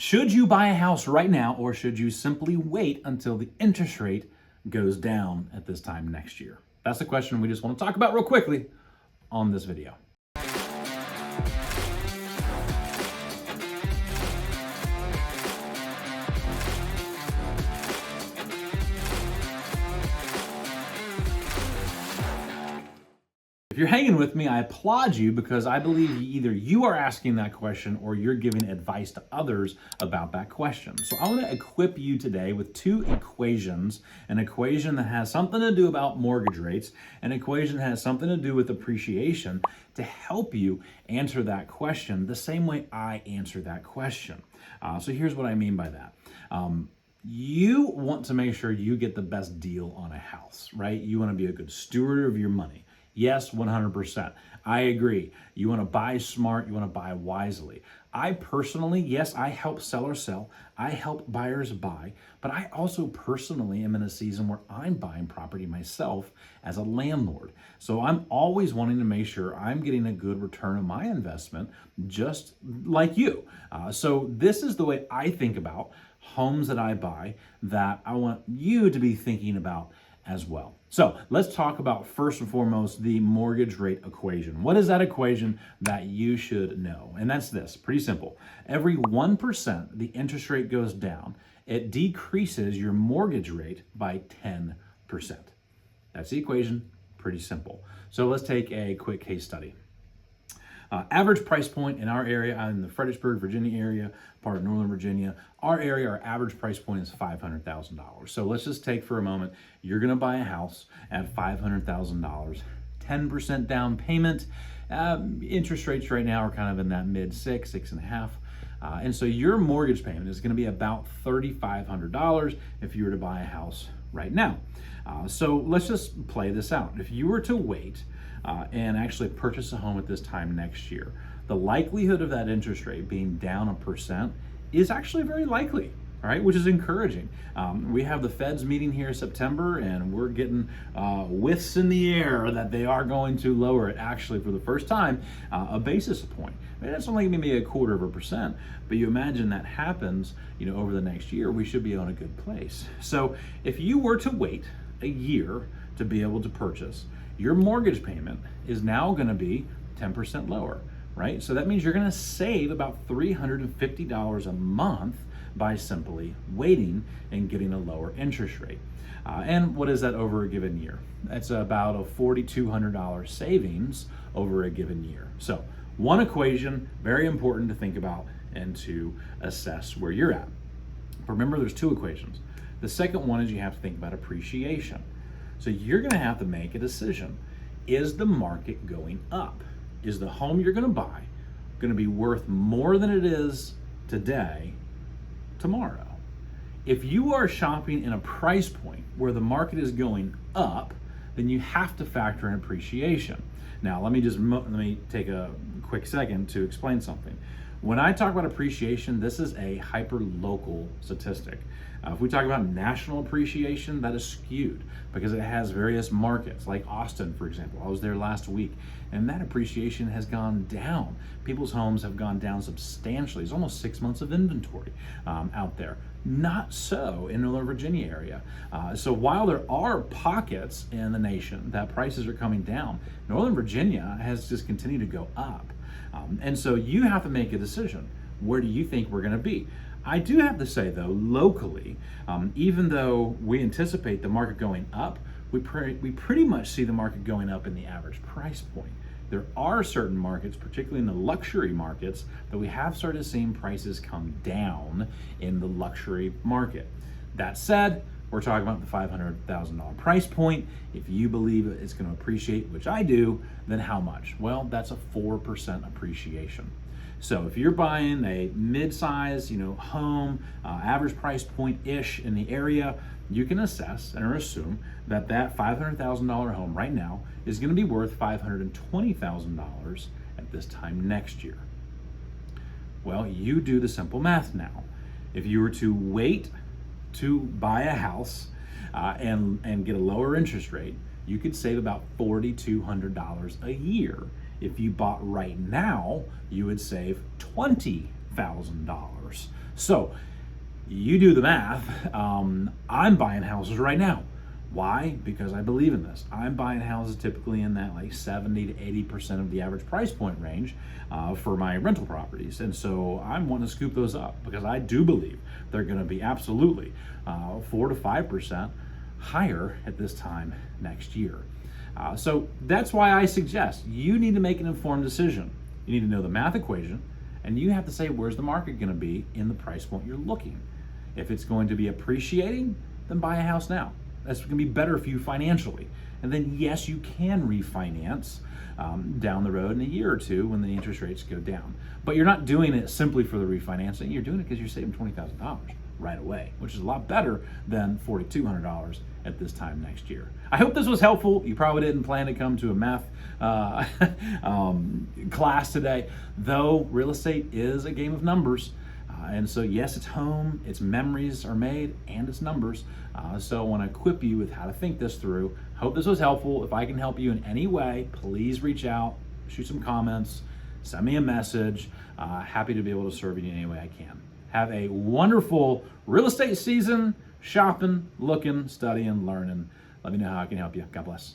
Should you buy a house right now, or should you simply wait until the interest rate goes down at this time next year? That's the question we just want to talk about real quickly on this video. If you're hanging with me, I applaud you, because I believe either you are asking that question or you're giving advice to others about that question. So I want to equip you today with two equations: an equation that has something to do about mortgage rates, an equation that has something to do with appreciation, to help you answer that question the same way I answer that question. So here's what I mean by that. You want to make sure you get the best deal on a house, right? You want to be a good steward of your money. Yes, 100%. I agree. You want to buy smart, you want to buy wisely. I personally, yes, I help sellers sell, I help buyers buy, but I also personally am in a season where I'm buying property myself as a landlord. So I'm always wanting to make sure I'm getting a good return on my investment, just like you. So this is the way I think about homes that I buy, that I want you to be thinking about as well. So let's talk about, first and foremost, the mortgage rate equation. What is that equation that you should know? And that's this, pretty simple. Every 1% the interest rate goes down, it decreases your mortgage rate by 10%. That's the equation, pretty simple. So let's take a quick case study. Average price point in our area, I'm in the Fredericksburg, Virginia area, part of Northern Virginia. Our area, our average price point is $500,000. So let's just take for a moment, you're gonna buy a house at $500,000, 10% down payment. Interest rates right now are kind of in that mid 6.5. And so your mortgage payment is gonna be about $3,500 if you were to buy a house right now. So let's just play this out. If you were to wait and actually purchase a home at this time next year, the likelihood of that interest rate being down 1% is actually very likely, all right, which is encouraging. We have the Fed's meeting here in September, and we're getting whiffs in the air that they are going to lower it, actually, for the first time, a basis point. I mean, that's only maybe 0.25%, but you imagine that happens, over the next year, we should be on a good place. So if you were to wait a year to be able to purchase, your mortgage payment is now going to be 10% lower, right? So that means you're going to save about $350 a month by simply waiting and getting a lower interest rate. And what is that over a given year? That's about a $4,200 savings over a given year. So one equation, very important to think about and to assess where you're at. But remember, there's two equations. The second one is you have to think about appreciation. So you're going to have to make a decision. Is the market going up? Is the home you're going to buy going to be worth more than it is today tomorrow? If you are shopping in a price point where the market is going up, then you have to factor in appreciation. Now, let me take a quick second to explain something. When I talk about appreciation, this is a hyper-local statistic. If we talk about national appreciation, that is skewed because it has various markets, like Austin, for example. I was there last week, and that appreciation has gone down. People's homes have gone down substantially. It's almost 6 months of inventory out there. Not so in Northern Virginia area. So while there are pockets in the nation that prices are coming down, Northern Virginia has just continued to go up. And so you have to make a decision. Where do you think we're going to be? I do have to say, though, locally, even though we anticipate the market going up, we pretty much see the market going up in the average price point. There are certain markets, particularly in the luxury markets, that we have started seeing prices come down in the luxury market. That said, we're talking about the $500,000 price point. If you believe it's going to appreciate, which I do, then how much? Well, that's a 4% appreciation. So if you're buying a mid-size, home, average price point-ish in the area, you can assess or assume that that $500,000 home right now is going to be worth $520,000 at this time next year. Well, you do the simple math now. If you were to wait to buy a house and get a lower interest rate, you could save about $4,200 a year. If you bought right now, you would save $20,000 $20,000. So you do the math. I'm buying houses right now. Why? Because I believe in this. I'm buying houses typically in that like 70 to 80% of the average price point range for my rental properties. And so I'm wanting to scoop those up because I do believe they're going to be absolutely 4 to 5% higher at this time next year. So that's why I suggest you need to make an informed decision. You need to know the math equation, and you have to say, where's the market going to be in the price point you're looking? If it's going to be appreciating, then buy a house now. That's going to be better for you financially. And then, yes, you can refinance down the road in a year or two when the interest rates go down. But you're not doing it simply for the refinancing. You're doing it because you're saving $20,000 right away, which is a lot better than $4,200 at this time next year. I hope this was helpful. You probably didn't plan to come to a math class today, though real estate is a game of numbers. And so, yes, it's home, its memories are made, and it's numbers. So I want to equip you with how to think this through. Hope this was helpful. If I can help you in any way, please reach out, shoot some comments, send me a message. Happy to be able to serve you in any way I can. Have a wonderful real estate season, shopping, looking, studying, learning. Let me know how I can help you. God bless.